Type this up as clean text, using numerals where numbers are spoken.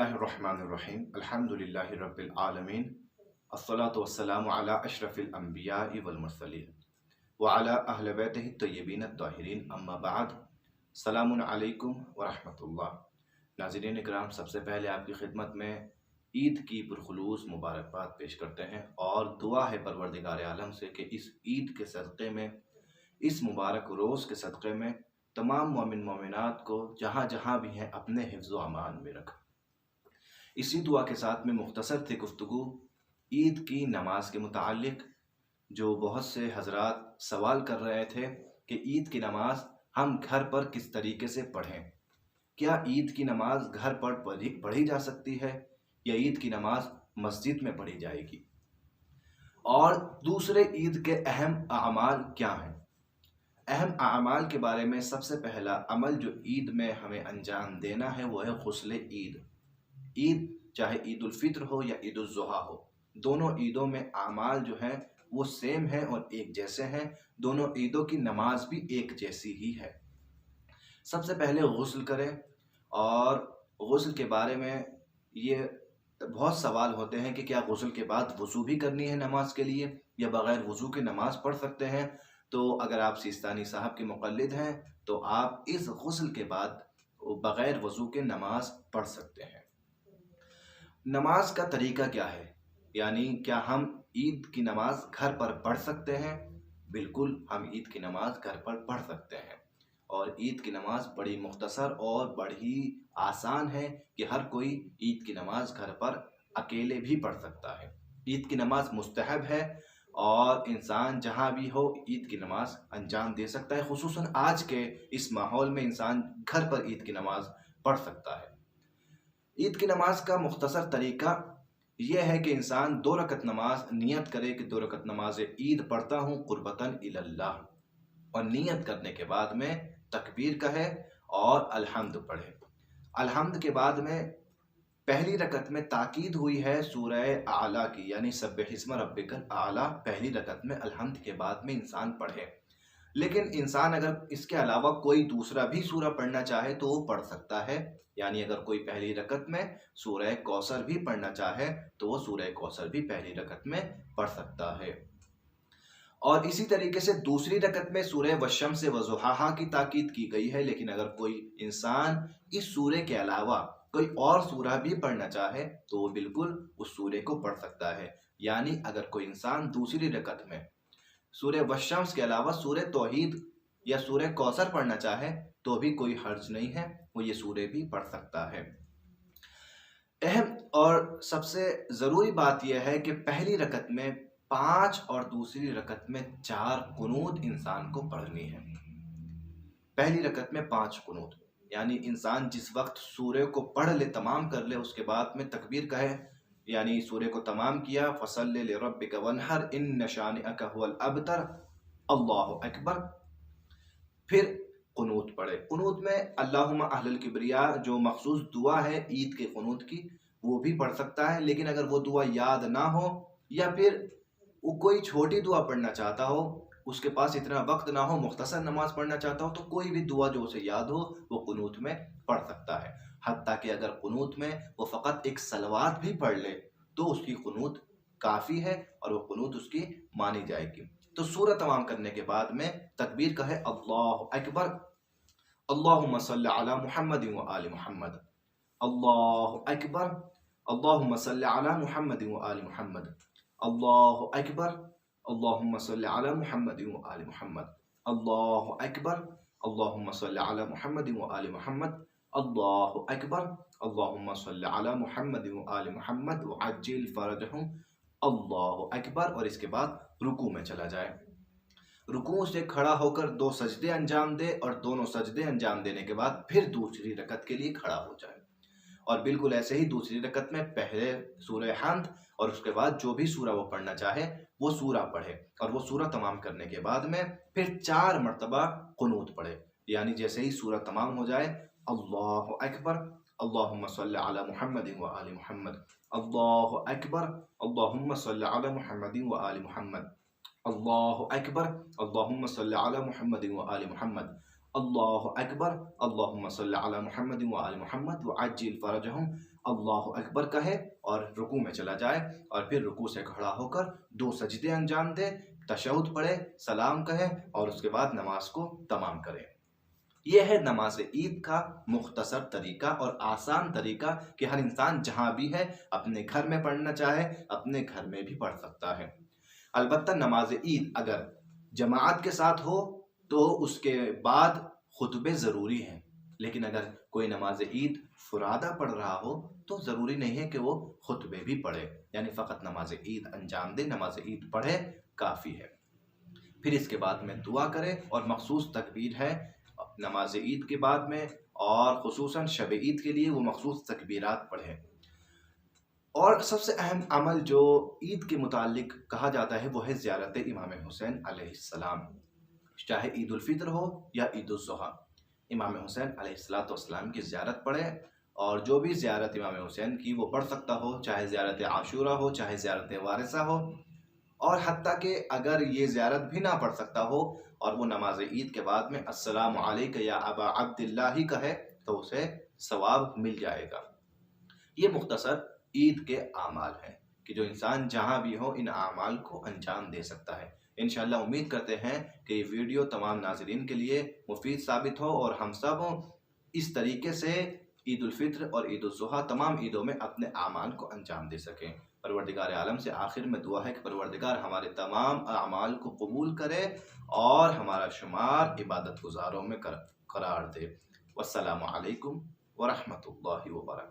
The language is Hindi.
बिस्मिल्लाहिर्रहमानिर्रहीम अल्हम्दुलिल्लाहि रब्बिल आलमीन अस्सलातु वस्सलामु अला अशरफिल अंबियाइ वल मुरसलीन व अला अहले बैतिहि तय्यबीन अत्ताहिरीन अम्मा बाद। सलामुन अलैकुम व रहमतुल्लाह। नाज़रीन इकराम, सबसे पहले आपकी खिदमत में ईद की पुरखुलूस मुबारकबाद पेश करते हैं और दुआ है परवरदिगार आलम से कि इस ईद के सदक़े में, इस मुबारक रोज़ के सदक़े में तमाम मोमिन मोमिनात को जहाँ जहाँ भी हैं अपने हिफ्ज़ व अमान में रख। इसी दुआ के साथ में मुख्तसर थी गुफ्तगू ईद की नमाज के मुतालिक, जो बहुत से हजरात सवाल कर रहे थे कि ईद की नमाज हम घर पर किस तरीके से पढ़ें। क्या ईद की नमाज घर पर पढ़ी जा सकती है या ईद की नमाज मस्जिद में पढ़ी जाएगी, और दूसरे ईद के अहम अमाल क्या हैं। अहम अमाल के बारे में सबसे पहला अमल जो ईद में हमें अंजाम देना है वो है गुस्ल ईद। ईद चाहे ईद उल फित्र हो या ईद उल ज़ुहा हो, दोनों ईदों में अमाल जो हैं वो सेम हैं और एक जैसे हैं। दोनों ईदों की नमाज भी एक जैसी ही है। सबसे पहले गुस्ल करें, और गुस्ल के बारे में ये बहुत सवाल होते हैं कि क्या गुस्ल के बाद वज़ू भी करनी है नमाज के लिए या बग़ैर वज़ू के नमाज पढ़ सकते हैं। तो अगर आप सिस्तानी साहब के मुक़ल्लिद हैं तो आप इस गुस्ल के बाद बग़ैर वज़ू के नमाज पढ़ सकते हैं। नमाज का तरीका क्या है, यानी क्या हम ईद की नमाज घर पर पढ़ सकते हैं। बिल्कुल, हम ईद की नमाज घर पर पढ़ सकते हैं, और ईद की नमाज बड़ी मुख्तसर और बड़ी आसान है कि हर कोई ईद की नमाज घर पर अकेले भी पढ़ सकता है। ईद की नमाज मुस्तहब है और इंसान जहाँ भी हो ईद की नमाज अंजाम दे सकता है। खुसूसन आज के इस माहौल में इंसान घर पर ईद की नमाज पढ़ सकता है। ईद की नमाज का मुख्तसर तरीका यह है कि इंसान 2 रकत नमाज नियत करे कि 2 रकत नमाज ईद पढ़ता हूँ कुर्बतन इलल्लाह, और नियत करने के बाद में तकबीर कहे और अल्हम्द पढ़े। अल्हम्द के बाद में पहली रकत में ताकीद हुई है सूरह आला की, यानी सब्बिहिस्म रब्बिकल आला पहली रकत में अल्हम्द के बाद में इंसान पढ़े। लेकिन इंसान अगर इसके अलावा कोई दूसरा भी सूरा पढ़ना चाहे तो वो पढ़ सकता है, यानी अगर कोई पहली रकत में सूरह कौसर भी पढ़ना चाहे तो वो सूरह कौसर भी पहली रकत में पढ़ सकता है। और इसी तरीके से दूसरी रकत में सूरह वश्शम्स वज़ुहाहा की ताकीद की गई है। लेकिन अगर कोई इंसान इस सूरे के अलावा कोई और सूरा भी पढ़ना चाहे तो वो बिल्कुल उस सूरे को पढ़ सकता है। यानी अगर कोई इंसान दूसरी रकत में सूरह वश्शम्स के अलावा सूरह तौहीद या सूरह कौसर पढ़ना चाहे तो भी कोई हर्ज नहीं है, वो ये सूरे भी पढ़ सकता है। अहम और सबसे ज़रूरी बात यह है कि पहली रकत में 5 और दूसरी रकत में 4 कुनूत इंसान को पढ़नी है। पहली रकत में 5 कुनूत, यानी इंसान जिस वक्त सूरे को पढ़ ले, तमाम कर ले, उसके बाद में तकबीर कहे, यानी सूरे को तमाम किया, फसल्लि लिरब्बिका वन्हर इन्न शानिअका हुवल अबतर, अल्लाहु अकबर। फिर कुनूत पढ़े। कुनूत में अल्लाहुम्मा अहलल किब्रिया जो मखसूस दुआ है ईद के कुनूत की, वो भी पढ़ सकता है। लेकिन अगर वो दुआ याद ना हो या फिर वो कोई छोटी दुआ पढ़ना चाहता हो, उसके पास इतना वक्त ना हो, मुख्तसर नमाज पढ़ना चाहता हो, तो कोई भी दुआ जो उसे याद हो वो कुनूत में पढ़ सकता है। हत्ता कि अगर कुनूत में वो फ़कत एक सलवात भी पढ़ ले तो उसकी कुनूत काफ़ी है और वो कुनूत उसकी मानी जाएगी। तो सूरह तमाम करने के बाद में तकबीर कहे अल्लाहु अकबर, अल्लाहुम्मा सल्लि अला मुहम्मद व आलि मुहम्मद, अल्लाहु अकबर, अल्लाहुम्मा सल्लि अला मुहम्मद व आलि मुहम्मद, अल्लाहु अकबर, अल्लाहुम्मा सल्लि अला मुहम्मद व आलि मुहम्मद, अल्लाहु अकबर, अल्लाहुम्मा सल्लि अला मुहम्मद व आलि मुहम्मद, अल्लाहु अकबर, अल्लाहुम्मा सल्लि अला मुहम्मद व आलि मुहम्मद व अज्जिल फरजहुम, अल्लाहु अकबर। और इसके बाद रुकू में चला जाए। रुकू से खड़ा होकर 2 सजदे अंजाम दे और दोनों सजदे अंजाम देने के बाद फिर दूसरी रकत के लिए खड़ा हो जाए। और बिल्कुल ऐसे ही दूसरी रकत में पहले सूरह हम्द और उसके बाद जो भी सूरा वो पढ़ना चाहे वो सूरा पढ़े, और वो सूरा तमाम करने के बाद में फिर 4 मरतबा कुनूत पढ़े। यानी जैसे ही सूरा तमाम हो जाए, अल्लाहु अकबर, अल्लाहुम्मा सल्लि अला मुहम्मद व आलि मुहम्मद, अल्लाहु अकबर, अल्लाहुम्मा सल्लि अला मुहम्मद व आलि मुहम्मद, अल्लाहु अकबर, अल्लाहुम्मा सल्लि अला मुहम्मद व आलि मुहम्मद, अल्लाहु अकबर, अल्लाहुम्मा सल्लि अला मुहम्मद व आलि मुहम्मद व अज्जिल फरजहुम, अल्लाहु अकबर कहे और रुकू में चला जाए और फिर रुकू से खड़ा होकर 2 सजदे अंजाम दे, तशहुद पढ़े, सलाम कहे और उसके बाद नमाज को तमाम करे। यह है नमाज ईद का मुख्तसर तरीका और आसान तरीका कि हर इंसान जहाँ भी है अपने घर में पढ़ना चाहे अपने घर में भी पढ़ सकता है। अलबत्ता नमाज ईद अगर जमात के साथ हो तो उसके बाद खुतबे ज़रूरी हैं, लेकिन अगर कोई नमाज ईद फुरादा पढ़ रहा हो तो ज़रूरी नहीं है कि वो खुतबे भी पढ़े, यानी फ़कत नमाज ईद अंजाम दे, नमाज ईद पढ़े काफ़ी है। फिर इसके बाद में दुआ करे और मखसूस तकबीर है नमाज ईद के बाद में, और खुसूसन शब ईद के लिए वो मखसूस तकबीरात पढ़े। और सबसे अहम अमल जो ईद के मुतालिक कहा जाता है वो है ज़ियारत इमाम हुसैन अलैहिस्सलाम, चाहे ईद उल फित्र हो या ईद उल ज़ुहा। इमाम हुसैन अलैहिस्सलाम की ज़ियारत पढ़े, और जो भी ज़ियारत इमाम हुसैन की वो पढ़ सकता हो, चाहे ज़ियारत आशूरा हो, चाहे ज़ियारत वारिसा हो, और हत्ता कि अगर ये ज़ियारत भी ना पढ़ सकता हो और वो नमाज ईद के बाद में अस्सलामु अलैका या अबा अब्दिल्लाह ही कहे तो उसे सवाब मिल जाएगा। ये मुख्तसर ईद के आमाल हैं कि जो इंसान जहाँ भी हो इन आमाल को अंजाम दे सकता है। इंशाअल्लाह उम्मीद करते हैं कि ये वीडियो तमाम नाज़रीन के लिए मुफीद साबित हो और हम सब इस तरीके से ईद उल फित्र और ईद उल ज़ुहा तमाम ईदों में अपने आमाल को अंजाम दे सकें। परवरदिगार आलम से आखिर में दुआ है कि परवरदिगार हमारे तमाम आमाल को कबूल करे और हमारा शुमार इबादत गुजारों में करार दे। वस्सलामु अलैकुम व रहमतुल्लाहि व बरकातहू।